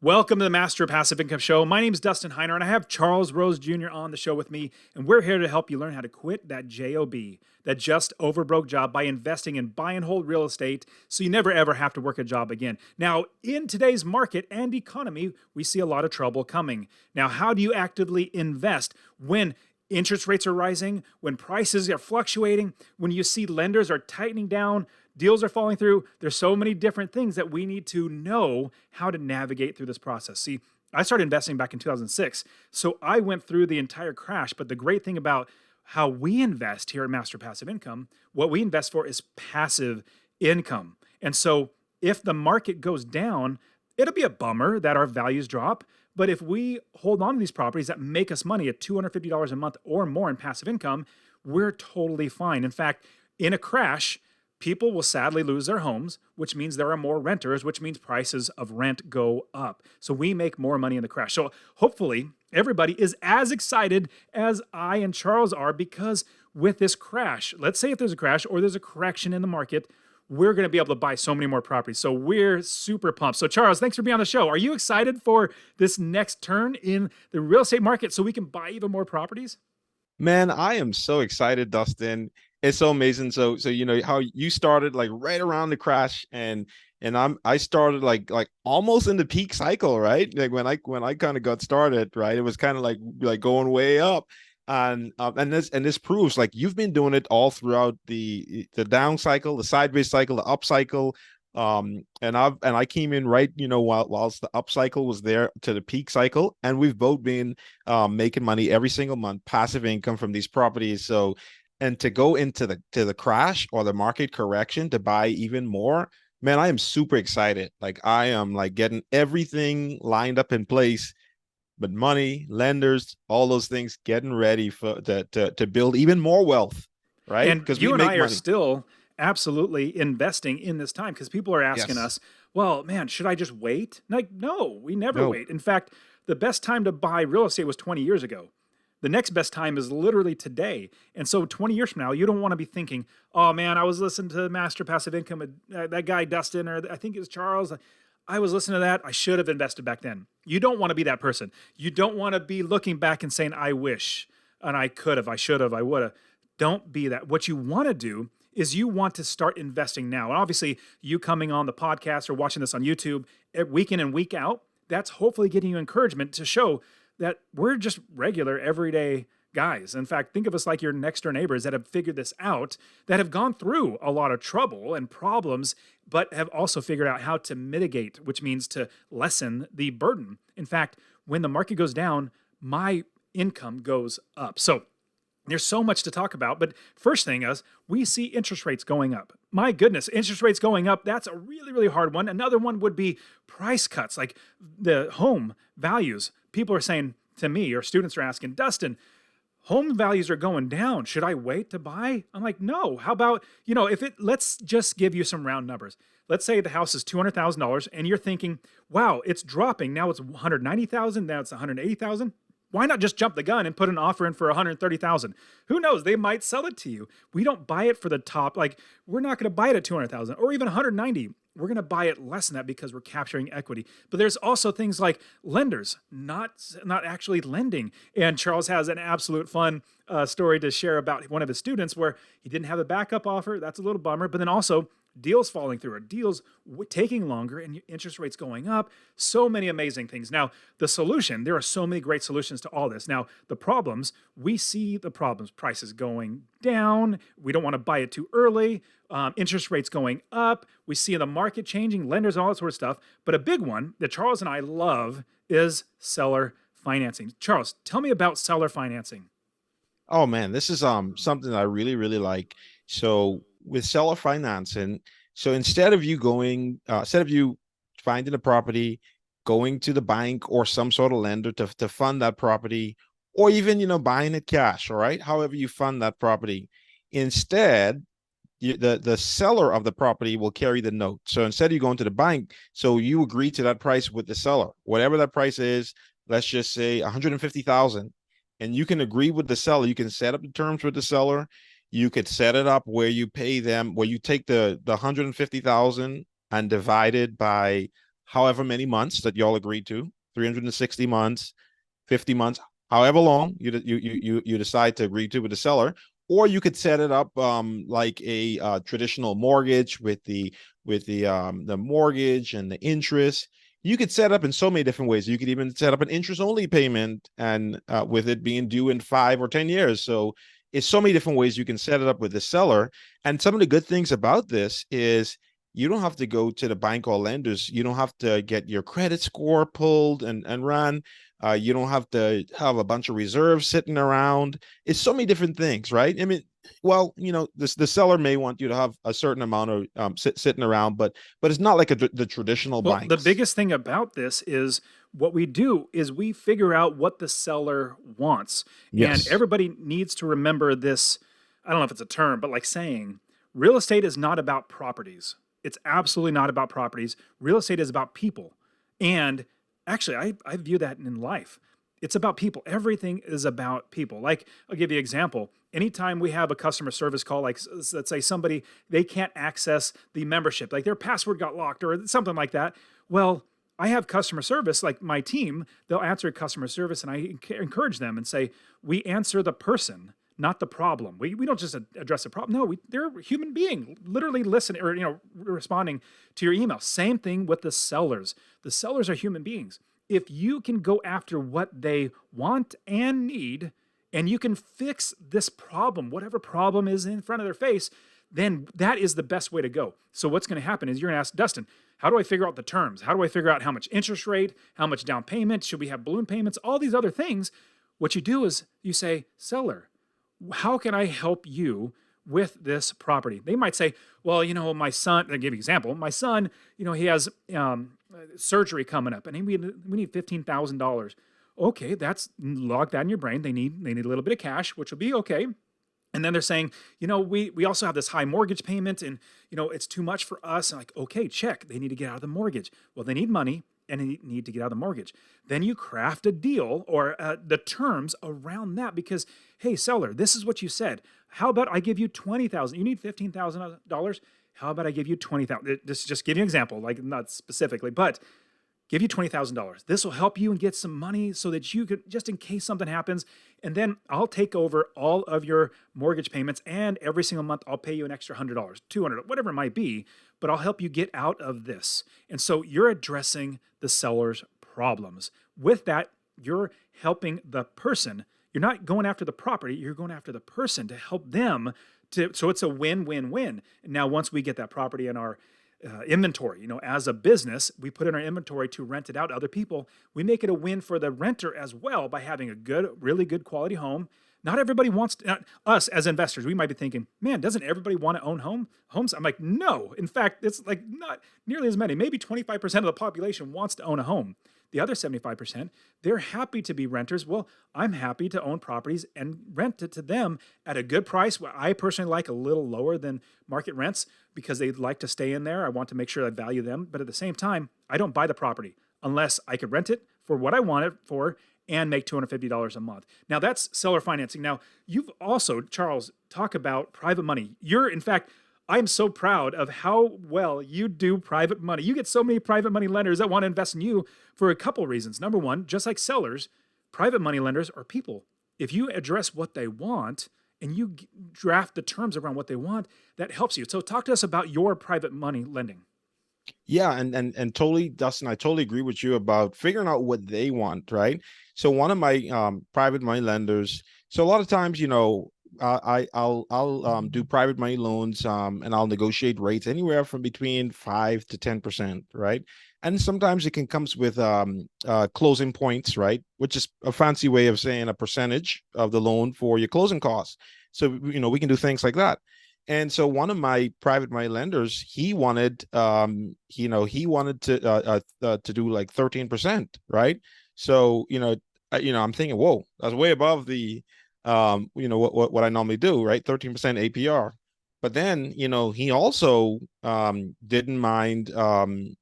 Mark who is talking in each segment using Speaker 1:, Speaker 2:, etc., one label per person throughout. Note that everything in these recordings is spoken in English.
Speaker 1: Welcome to the Master of Passive Income Show. My name is Dustin Heiner, and I have Charles Rose Jr. on the show with me, and we're here to help you learn how to quit that JOB, that just over broke job, by investing in buy and hold real estate so you never ever have to work a job again. Now, in today's market and economy, we see a lot of trouble coming. Now, how do you actively invest when interest rates are rising, when prices are fluctuating, when you see lenders are tightening down, deals are falling through? There's so many different things that we need to know how to navigate through this process. See, I started investing back in 2006, so I went through the entire crash. But the great thing about how we invest here at Master Passive Income, what we invest for is passive income. And so if the market goes down, it'll be a bummer that our values drop. But if we hold on to these properties that make us money at $250 a month or more in passive income, we're totally fine. In fact, in a crash, people will sadly lose their homes, which means there are more renters, which means prices of rent go up. So we make more money in the crash. So hopefully everybody is as excited as I and Charles are, because with this crash, let's say if there's a crash or there's a correction in the market, we're going to be able to buy so many more properties. So we're super pumped. So Charles, thanks for being on the show. Are you excited for this next turn in the real estate market so we can buy even more properties?
Speaker 2: Man, I am so excited, Dustin. It's so amazing. So you know how you started like right around the crash, and I started like almost in the peak cycle, right? Like when I kind of got started, right? It was kind of like going way up. And this proves like you've been doing it all throughout the down cycle, the sideways cycle, the up cycle. And I came in right, whilst the up cycle was there to the peak cycle, and we've both been making money every single month, passive income from these properties. So, and to go into the crash or the market correction to buy even more, man, I am super excited. Like I am like getting everything lined up in place, but money, lenders, all those things, getting ready for to build even more wealth, right?
Speaker 1: And
Speaker 2: Because we
Speaker 1: you and
Speaker 2: make
Speaker 1: I are
Speaker 2: money.
Speaker 1: still absolutely investing in this time, because people are asking
Speaker 2: Yes.
Speaker 1: us, well, man, should I just wait? Like, no, we never
Speaker 2: No.
Speaker 1: wait. In fact, the best time to buy real estate was 20 years ago. The next best time is literally today. And so 20 years from now, you don't want to be thinking, oh man, I was listening to Master Passive Income, that guy Dustin, or I think it was Charles. I was listening to that. I should have invested back then. You don't want to be that person. You don't want to be looking back and saying, I wish, and I could have, I should have, I would have. Don't be that. What you want to do is you want to start investing now. And obviously, you coming on the podcast or watching this on YouTube week in and week out, that's hopefully getting you encouragement to show that we're just regular, everyday guys. In fact, think of us like your next door neighbors that have figured this out, that have gone through a lot of trouble and problems, but have also figured out how to mitigate, which means to lessen the burden. In fact, when the market goes down, my income goes up. So there's so much to talk about, but first thing is we see interest rates going up. My goodness, interest rates going up, that's a really, really hard one. Another one would be price cuts, like the home values. People are saying to me, or students are asking, Dustin, home values are going down. Should I wait to buy? I'm like, no. How about, let's just give you some round numbers. Let's say the house is $200,000 and you're thinking, wow, it's dropping. Now it's 190,000, now it's 180,000. Why not just jump the gun and put an offer in for 130,000? Who knows? They might sell it to you. We don't buy it for the top. Like, we're not going to buy it at 200,000 or even 190. We're going to buy it less than that because we're capturing equity. But there's also things like lenders not actually lending. And Charles has an absolute fun story to share about one of his students where he didn't have a backup offer. That's a little bummer. But then also deals falling through, or deals taking longer, and interest rates going up. So many amazing things. Now, the solution, there are so many great solutions to all this. Now, the problems, we see the problems: prices going down. We don't want to buy it too early. Interest rates going up. We see the market changing, lenders, all that sort of stuff. But a big one that Charles and I love is seller financing. Charles, tell me about seller financing.
Speaker 2: Oh man, this is something I really, really like. So with seller financing, so instead of you finding a property, going to the bank or some sort of lender to fund that property, or even buying it cash, all right, however you fund that property, instead the seller of the property will carry the note. So instead of you going to the bank, so you agree to that price with the seller, whatever that price is. Let's just say 150,000, and you can agree with the seller. You can set up the terms with the seller. You could set it up where you pay them, where you take the 150,000 and divide it by however many months that y'all agreed to, 360 months, 50 months, however long you decide to agree to with the seller. Or you could set it up like a traditional mortgage with the mortgage and the interest. You could set up in so many different ways. You could even set up an interest only payment, and with it being due in 5 or 10 years. So it's so many different ways you can set it up with the seller. And some of the good things about this is you don't have to go to the bank or lenders. You don't have to get your credit score pulled and run. You don't have to have a bunch of reserves sitting around. It's so many different things, right? I mean, well, the seller may want you to have a certain amount of sitting around, but it's not like the traditional
Speaker 1: Well, the
Speaker 2: banks.
Speaker 1: biggest thing about this is what we do is we figure out what the seller wants. And
Speaker 2: Yes.
Speaker 1: everybody needs to remember this. I don't know if it's a term, but like saying real estate is not about properties. It's absolutely not about properties. Real estate is about people. And actually, I view that in life. It's about people. Everything is about people. Like, I'll give you an example. Anytime we have a customer service call, like let's say somebody, they can't access the membership, like their password got locked or something like that. Well, I have customer service, like my team, they'll answer customer service and I encourage them and say, we answer the person, not the problem. We don't just address the problem. No, they're a human being, literally listening or responding to your email. Same thing with the sellers. The sellers are human beings. If you can go after what they want and need, and you can fix this problem, whatever problem is in front of their face, then that is the best way to go. So what's going to happen is you're going to ask Dustin, how do I figure out the terms? How do I figure out how much interest rate, how much down payment? Should we have balloon payments? All these other things. What you do is you say, seller, how can I help you with this property? They might say, well, my son, I'll give you an example. My son, he has surgery coming up and we need $15,000. Okay, that's log that in your brain. They need a little bit of cash, which will be okay. And then they're saying, we also have this high mortgage payment and, it's too much for us. And like, okay, check. They need to get out of the mortgage. Well, they need money and they need to get out of the mortgage. Then you craft a deal or the terms around that because, hey, seller, this is what you said. How about I give you $20,000? You need $15,000. How about I give you $20,000? Just give you an example, like not specifically, but give you $20,000. This will help you and get some money so that you could, just in case something happens, and then I'll take over all of your mortgage payments and every single month I'll pay you an extra $100, $200, whatever it might be, but I'll help you get out of this. And so you're addressing the seller's problems. With that, you're helping the person. You're not going after the property, you're going after the person to help them so it's a win-win-win. And now once we get that property in our inventory. As a business, we put in our inventory to rent it out to other people. We make it a win for the renter as well by having a good, really good quality home. Not everybody wants us as investors. We might be thinking, man, doesn't everybody want to own homes? I'm like, no. In fact, it's like not nearly as many. Maybe 25% of the population wants to own a home. The other 75%, they're happy to be renters. Well, I'm happy to own properties and rent it to them at a good price. What I personally like a little lower than market rents because they'd like to stay in there. I want to make sure I value them. But at the same time, I don't buy the property unless I could rent it for what I want it for and make $250 a month. Now that's seller financing. Now you've also, Charles, talk about private money. In fact, I'm so proud of how well you do private money. You get so many private money lenders that want to invest in you for a couple reasons. Number one, just like sellers, private money lenders are people. If you address what they want and you draft the terms around what they want, that helps you. So talk to us about your private money lending.
Speaker 2: Yeah, and totally, Dustin, I totally agree with you about figuring out what they want, right? So one of my private money lenders, so a lot of times, I'll do private money loans and I'll negotiate rates anywhere from between 5 to 10%, right? And sometimes it can comes with closing points, right? Which is a fancy way of saying a percentage of the loan for your closing costs. So we can do things like that. And so one of my private money lenders, he wanted to do like 13%, right? So, I'm thinking, whoa, that's way above the what I normally do, right? 13% APR. But then, he also didn't mind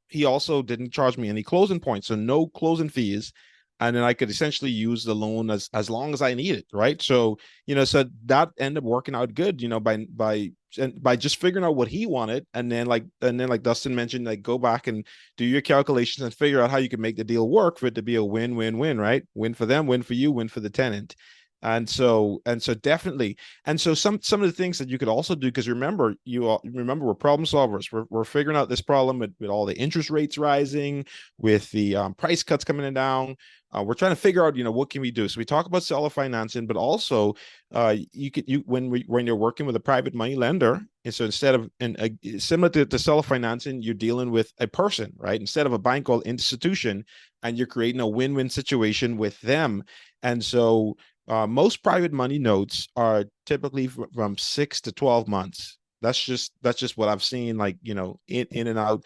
Speaker 2: he also didn't charge me any closing points, so no closing fees and then I could essentially use the loan as long as I need it, right? So, so that ended up working out good, by just figuring out what he wanted, and then like Dustin mentioned, like go back and do your calculations and figure out how you can make the deal work for it to be a win-win-win, right? Win for them, win for you, win for the tenant. And so definitely. And so some of the things that you could also do, because remember we're problem solvers. We're figuring out this problem with all the interest rates rising, with the price cuts coming down. We're trying to figure out, what can we do? So we talk about seller financing, but also when you're working with a private money lender, and so instead of similar to seller financing, you're dealing with a person, right? Instead of a bank or institution, and you're creating a win-win situation with them. And so most private money notes are typically from 6 to 12 months. That's just what I've seen, like, in and out,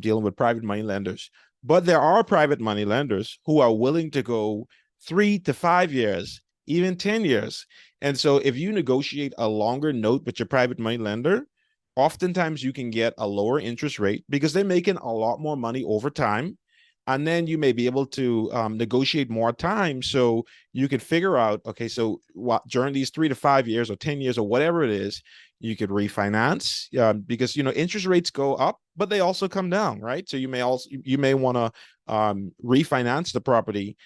Speaker 2: dealing with private money lenders. But there are private money lenders who are willing to go 3 to 5 years, even 10 years. And so if you negotiate a longer note with your private money lender, oftentimes you can get a lower interest rate because they're making a lot more money over time. And then you may be able to negotiate more time, so you could figure out, okay, so what during these 3 to 5 years or 10 years or whatever it is, you could refinance, because interest rates go up, but they also come down, right? So you may want to refinance the property.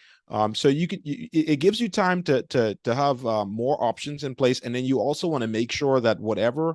Speaker 2: So it gives you time to have more options in place, and then you also want to make sure that whatever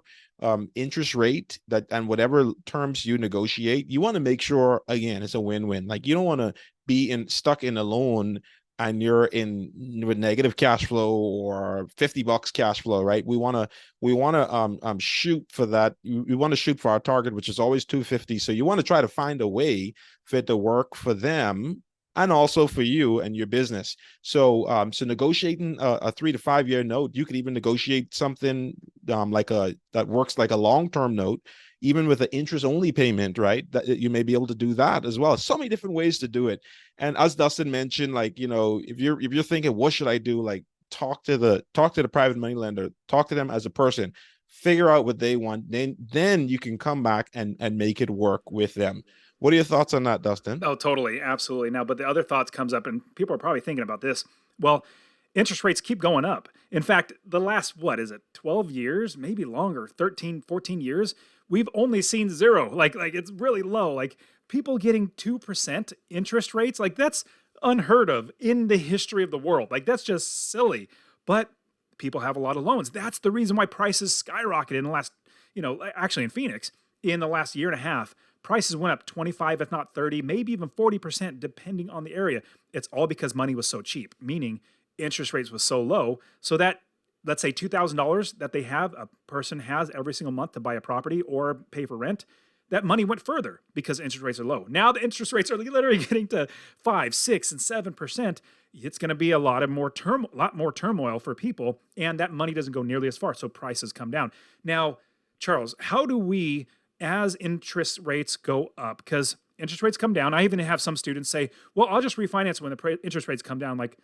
Speaker 2: interest rate that and whatever terms you negotiate, you want to make sure, again, it's a win-win. Like, you don't want to be stuck in a loan and you're in with negative cash flow or $50 cash flow, right? We want to shoot for that. We want to shoot for our target, which is always 250. So you want to try to find a way for it to work for them and also for you and your business. So negotiating a 3 to 5 year note, you could even negotiate something that works like a long-term note, even with an interest-only payment, right? That you may be able to do that as well. So many different ways to do it. And as Dustin mentioned, like, if you're thinking, what should I do? Like, talk to the private money lender, talk to them as a person, figure out what they want. Then you can come back and make it work with them. What are your thoughts on that, Dustin?
Speaker 1: Oh, totally, absolutely. Now, but the other thoughts comes up, and people are probably thinking about this. Well, interest rates keep going up. In fact, the last, what is it, 12 years, maybe longer, 13, 14 years, we've only seen zero. Like it's really low. Like people getting 2% interest rates, like that's unheard of in the history of the world. Like that's just silly. But people have a lot of loans. That's the reason why prices skyrocketed in the last, actually in Phoenix, in the last year and a half. Prices went up 25, if not 30, maybe even 40%, depending on the area. It's all because money was so cheap, meaning interest rates was so low. So that, let's say $2,000 that a person has every single month to buy a property or pay for rent, that money went further because interest rates are low. Now the interest rates are literally getting to 5, 6, and 7%. It's going to be a lot more turmoil for people, and that money doesn't go nearly as far. So prices come down. Now, Charles, how do we, as interest rates go up, because interest rates come down. I even have some students say, well, I'll just refinance when the interest rates come down. Like,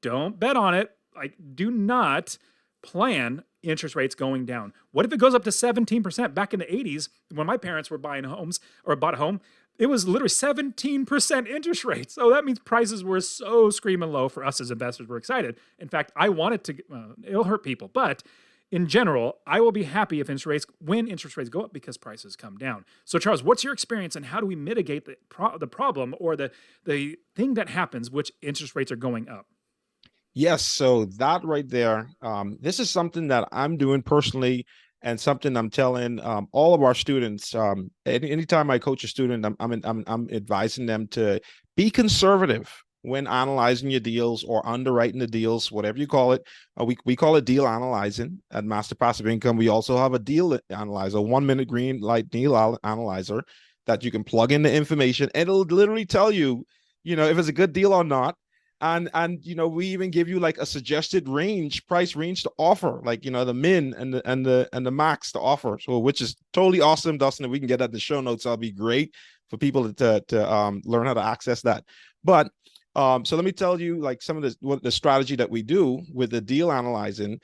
Speaker 1: don't bet on it. Like, do not plan interest rates going down. What if it goes up to 17%? Back in the 80s, when my parents were buying homes or bought a home, it was literally 17% interest rate. So that means prices were so screaming low for us as investors. We're excited. In fact, I want it to, it'll hurt people, but in general, I will be happy if when interest rates go up because prices come down. So, Charles, what's your experience and how do we mitigate the problem or the thing that happens which interest rates are going up?
Speaker 2: Yes, so that right there, this is something that I'm doing personally, and something I'm telling all of our students. Anytime I coach a student, I'm advising them to be conservative when analyzing your deals or underwriting the deals, whatever you call it. We call it deal analyzing at Master Passive Income. We also have a deal analyzer, 1 minute green light deal analyzer that you can plug in the information, and it'll literally tell you, if it's a good deal or not. And we even give you like a suggested price range to offer, like, the min and the max to offer. So, which is totally awesome, Dustin. If we can get that in the show notes, that'll be great for people to learn how to access that. But so let me tell you like some of the strategy that we do with the deal analyzing.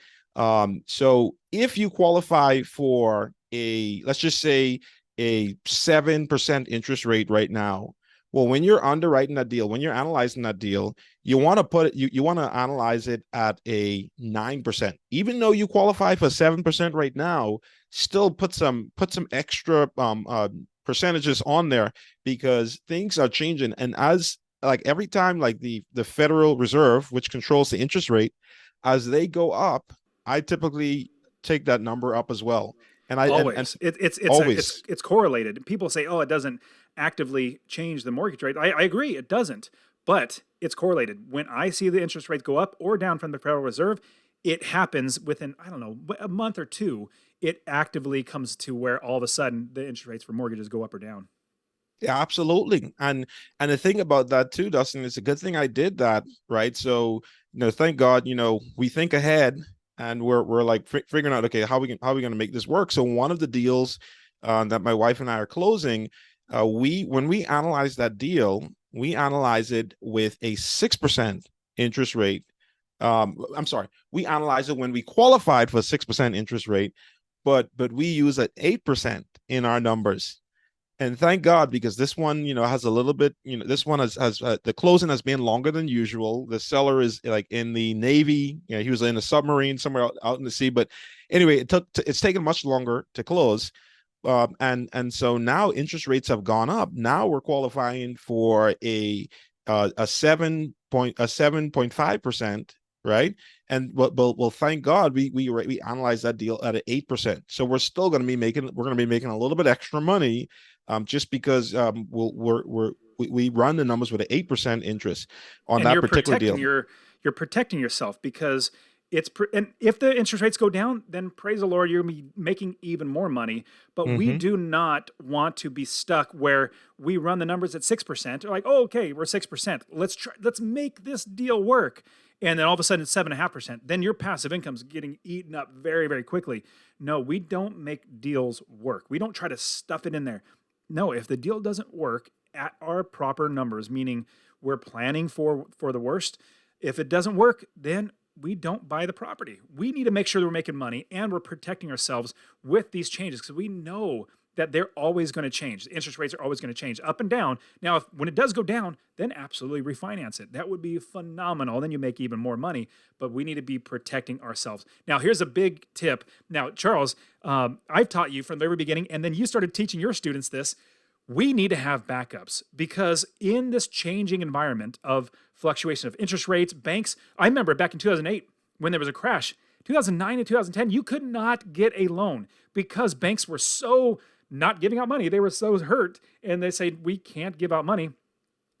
Speaker 2: So if you qualify for let's just say a 7% interest rate right now, Well, when you're underwriting that deal, when you're analyzing that deal, you want to put it, you want to analyze it at a 9%. Even though you qualify for 7% right now, still put some extra percentages on there because things are changing. And as like every time like the Federal Reserve, which controls the interest rate, as they go up, I typically take that number up as well. And I and
Speaker 1: Always. It's
Speaker 2: always.
Speaker 1: it's correlated. People say, "Oh, it doesn't actively change the mortgage rate." I agree, it doesn't, but it's correlated. When I see the interest rates go up or down from the Federal Reserve, it happens within, I don't know, a month or two. It actively comes to where all of a sudden the interest rates for mortgages go up or down.
Speaker 2: Yeah, absolutely. And the thing about that too, Dustin, it's a good thing I did that, right? So, thank God, we think ahead and we're like figuring out, okay, how we going to make this work? So one of the deals that my wife and I are closing, we when we analyze that deal, we analyze it with a 6% interest rate. I'm sorry, we analyze it when we qualified for a 6% interest rate, but we use an 8% in our numbers. And thank God, because this one, has a little bit, this one has the closing has been longer than usual. The seller is like in the Navy, he was in a submarine somewhere out in the sea. But anyway, it's taken much longer to close. And so now interest rates have gone up. Now we're qualifying for a 7.5%, right? And well, thank God we analyzed that deal at an 8%. So we're going to be making a little bit extra money, just because we run the numbers with an 8% interest on
Speaker 1: And
Speaker 2: that particular deal.
Speaker 1: you're protecting yourself because and if the interest rates go down, then praise the Lord, you're making even more money. But we
Speaker 2: Hmm.
Speaker 1: do not want to be stuck where we run the numbers at 6%. Like, oh, okay, we're 6%. Let's make this deal work. And then all of a sudden it's 7.5%. Then your passive income's getting eaten up very, very quickly. No, we don't make deals work. We don't try to stuff it in there. No, if the deal doesn't work at our proper numbers, meaning we're planning for the worst, if it doesn't work, then we don't buy the property. We need to make sure that we're making money and we're protecting ourselves with these changes because we know that they're always going to change. The interest rates are always going to change up and down. Now, when it does go down, then absolutely refinance it. That would be phenomenal. Then you make even more money, but we need to be protecting ourselves. Now, here's a big tip. Now, Charles, I've taught you from the very beginning, and then you started teaching your students this. We need to have backups because in this changing environment of fluctuation of interest rates, banks, I remember back in 2008 when there was a crash, 2009 and 2010, you could not get a loan because banks were so not giving out money. They were so hurt and they said, we can't give out money.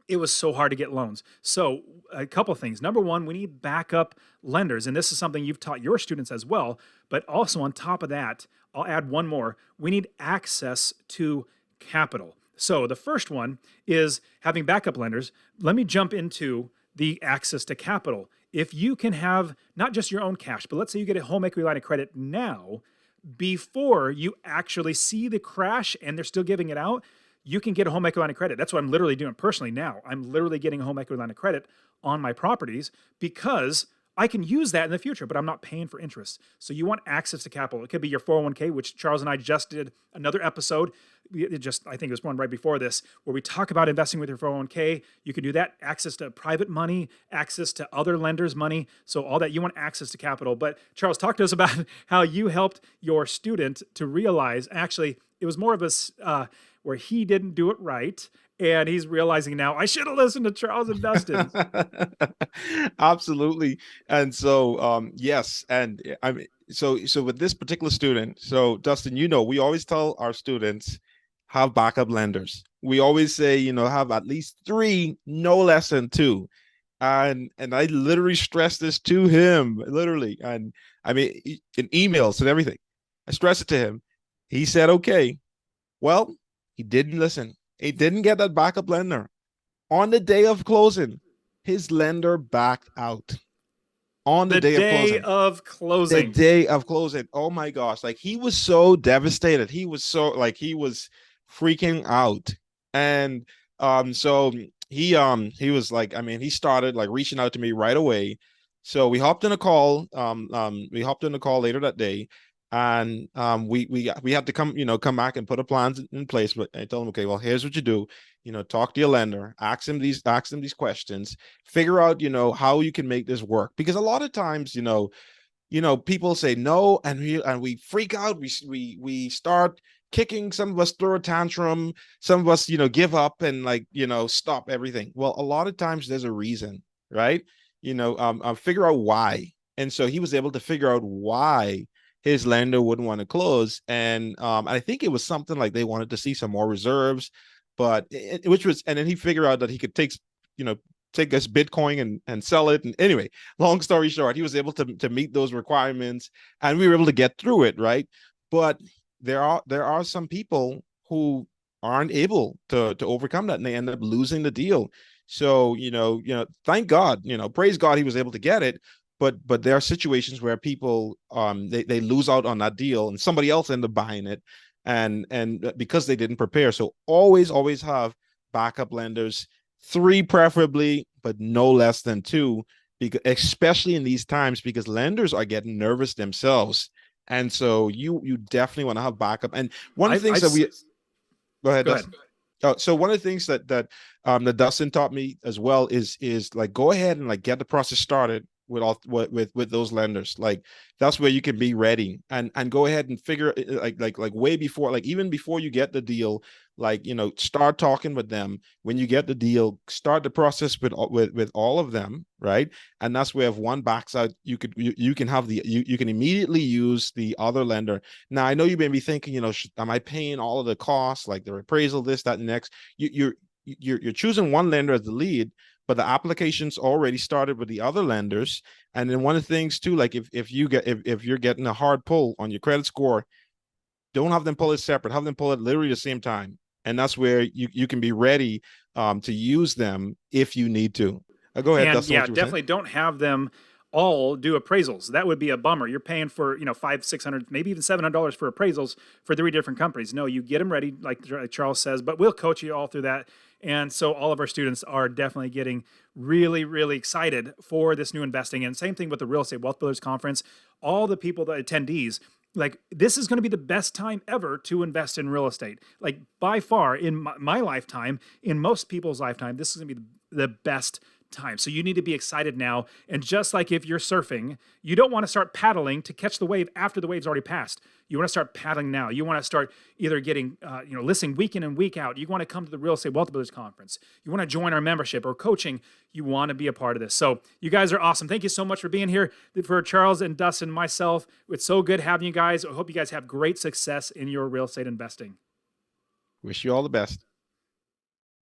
Speaker 1: It was so hard to get loans. So, a couple of things. Number one, we need backup lenders. And this is something you've taught your students as well. But also, on top of that, I'll add one more. We need access to capital. So, the first one is having backup lenders. Let me jump into the access to capital. If you can have not just your own cash, but let's say you get a home equity line of credit now, before you actually see the crash and they're still giving it out, you can get a home equity line of credit. That's what I'm literally doing personally now. I'm literally getting a home equity line of credit on my properties because I can use that in the future, but I'm not paying for interest. So you want access to capital. It could be your 401k, which Charles and I just did another episode. I think it was one right before this, where we talk about investing with your 401k. You can do that. Access to private money, access to other lenders' money. So all that, you want access to capital. But Charles, talk to us about how you helped your student to realize, actually, it was more of a, where he didn't do it right. And he's realizing now, I should have listened to Charles and Dustin.
Speaker 2: Absolutely. And so, yes, and I mean, so with this particular student, so Dustin, we always tell our students have backup lenders. We always say, have at least three, no less than two. And I literally stress this to him, literally, and I mean in emails and everything. I stress it to him. He said, okay. Well, he didn't listen. He didn't get that backup lender. On the day of closing, his lender backed out. On the
Speaker 1: The
Speaker 2: day of
Speaker 1: day
Speaker 2: closing.
Speaker 1: of
Speaker 2: The
Speaker 1: closing.
Speaker 2: day of closing. Oh my gosh. Like he was so devastated. He was freaking out. And so he was like, I mean, he started like reaching out to me right away. So we hopped in a call. We hopped in a call later that day. And we had to come back and put a plan in place. But I told him, okay, well, here's what you do. Talk to your lender, ask them these questions, figure out how you can make this work. Because a lot of times, people say no, and we freak out. We start kicking. Some of us throw a tantrum. Some of us, give up and stop everything. Well, a lot of times there's a reason, right? Figure out why. And so he was able to figure out why his lender wouldn't want to close. And I think it was something like they wanted to see some more reserves, but and then he figured out that he could you know, take us Bitcoin and sell it. And anyway, long story short, he was able to meet those requirements, and we were able to get through it, right? But there are some people who aren't able to overcome that, and they end up losing the deal. So thank God, praise God, he was able to get it. But there are situations where people they lose out on that deal, and somebody else end up buying it, and because they didn't prepare. So always have backup lenders, 3 preferably, but no less than 2, because especially in these times, because lenders are getting nervous themselves. And so you definitely want to have backup. And one of the things
Speaker 1: I've
Speaker 2: that we go ahead,
Speaker 1: go ahead.
Speaker 2: Dustin. So one of the things that Dustin taught me as well is like, go ahead and like get the process started with all with those lenders. Like, that's where you can be ready, and go ahead and figure like way before, like even before you get the deal, like start talking with them. When you get the deal, start the process with all of them, right? And that's where if one backs out, you can have you can immediately use the other lender. Now, I know you may be thinking, am I paying all of the costs, like the appraisal, this, that, and next? You're choosing one lender as the lead, but the application's already started with the other lenders. And then one of the things too, like if you're getting a hard pull on your credit score, don't have them pull it separate. Have them pull it literally the same time, and that's where you can be ready to use them if you need to. Go ahead,
Speaker 1: And
Speaker 2: Dustin.
Speaker 1: yeah,
Speaker 2: What you were saying?
Speaker 1: definitely don't have them all do appraisals. That would be a bummer. You're paying for, five, 600, maybe even $700 for appraisals for 3 different companies. No, you get them ready, like Charles says, but we'll coach you all through that. And so all of our students are definitely getting really, really excited for this new investing. And same thing with the Real Estate Wealth Builders Conference. All the people, the attendees, like, this is going to be the best time ever to invest in real estate. Like, by far in my lifetime, in most people's lifetime, this is going to be the best time. So you need to be excited now. And just like if you're surfing, you don't want to start paddling to catch the wave after the wave's already passed. You want to start paddling now. You want to start either getting, listening week in and week out. You want to come to the Real Estate Wealth Builders Conference. You want to join our membership or coaching. You want to be a part of this. So you guys are awesome. Thank you so much for being here. For Charles and Dustin, myself, it's so good having you guys. I hope you guys have great success in your real estate investing.
Speaker 2: Wish you all the best.